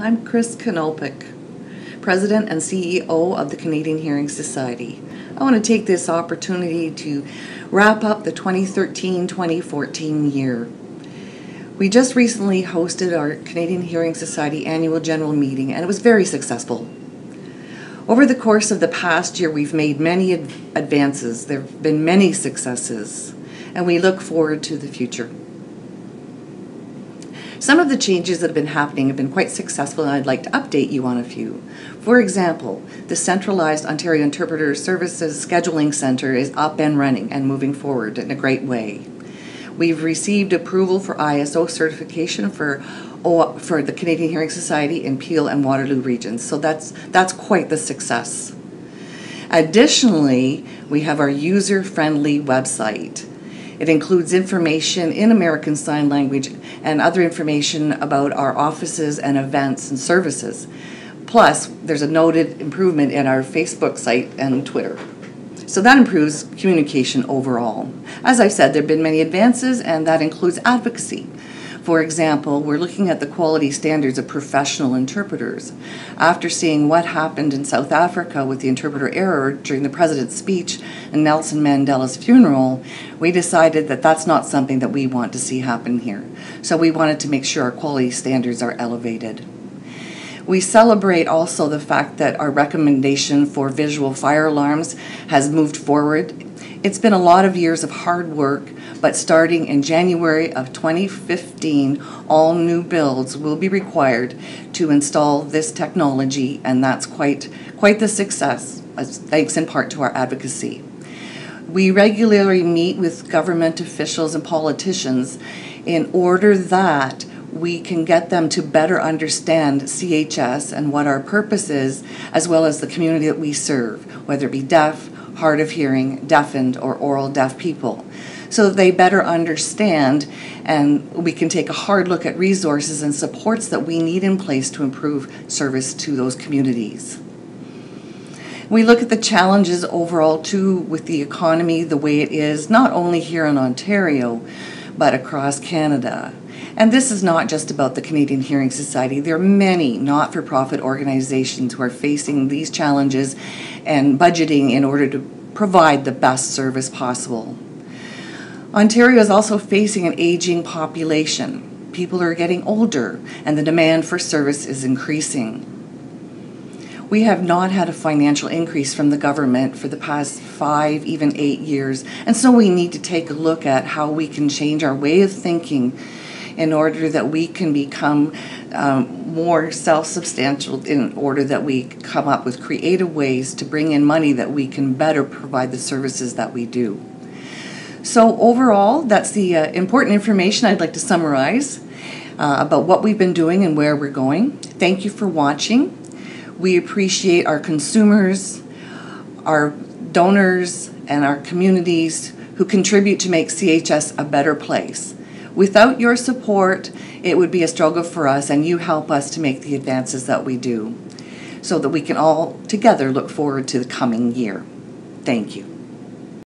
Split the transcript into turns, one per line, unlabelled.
I'm Chris Kenopic, President and CEO of the Canadian Hearing Society. I want to take this opportunity to wrap up the 2013-2014 year. We just recently hosted our Canadian Hearing Society annual general meeting, and it was very successful. Over the course of the past year, we've made many advances. There have been many successes, and we look forward to the future. Some of the changes that have been happening have been quite successful, and I'd like to update you on a few. For example, the Centralized Ontario Interpreter Services Scheduling Centre is up and running and moving forward in a great way. We've received approval for ISO certification for the Canadian Hearing Society in Peel and Waterloo regions, so that's quite the success. Additionally, we have our user-friendly website. It includes information in American Sign Language and other information about our offices and events and services. Plus, there's a noted improvement in our Facebook site and Twitter. So that improves communication overall. As I've said, there have been many advances, and that includes advocacy. For example, we're looking at the quality standards of professional interpreters. After seeing what happened in South Africa with the interpreter error during the president's speech and Nelson Mandela's funeral, we decided that that's not something that we want to see happen here. So we wanted to make sure our quality standards are elevated. We celebrate also the fact that our recommendation for visual fire alarms has moved forward. It's been a lot of years of hard work, but starting in January of 2015, all new builds will be required to install this technology, and that's quite the success, thanks in part to our advocacy. We regularly meet with government officials and politicians in order that we can get them to better understand CHS and what our purpose is, as well as the community that we serve, whether it be deaf, hard of hearing, deafened, or oral deaf people, so that they better understand and we can take a hard look at resources and supports that we need in place to improve service to those communities. We look at the challenges overall too with the economy the way it is, not only here in Ontario, but across Canada. And this is not just about the Canadian Hearing Society. There are many not-for-profit organizations who are facing these challenges and budgeting in order to provide the best service possible. Ontario is also facing an aging population. People are getting older, and the demand for service is increasing. We have not had a financial increase from the government for the past 5, even 8 years, and so we need to take a look at how we can change our way of thinking in order that we can become more self-substantial, in order that we come up with creative ways to bring in money that we can better provide the services that we do. So overall, that's the important information I'd like to summarize about what we've been doing and where we're going. Thank you for watching. We appreciate our consumers, our donors, and our communities who contribute to make CHS a better place. Without your support, it would be a struggle for us, and you help us to make the advances that we do so that we can all together look forward to the coming year. Thank you.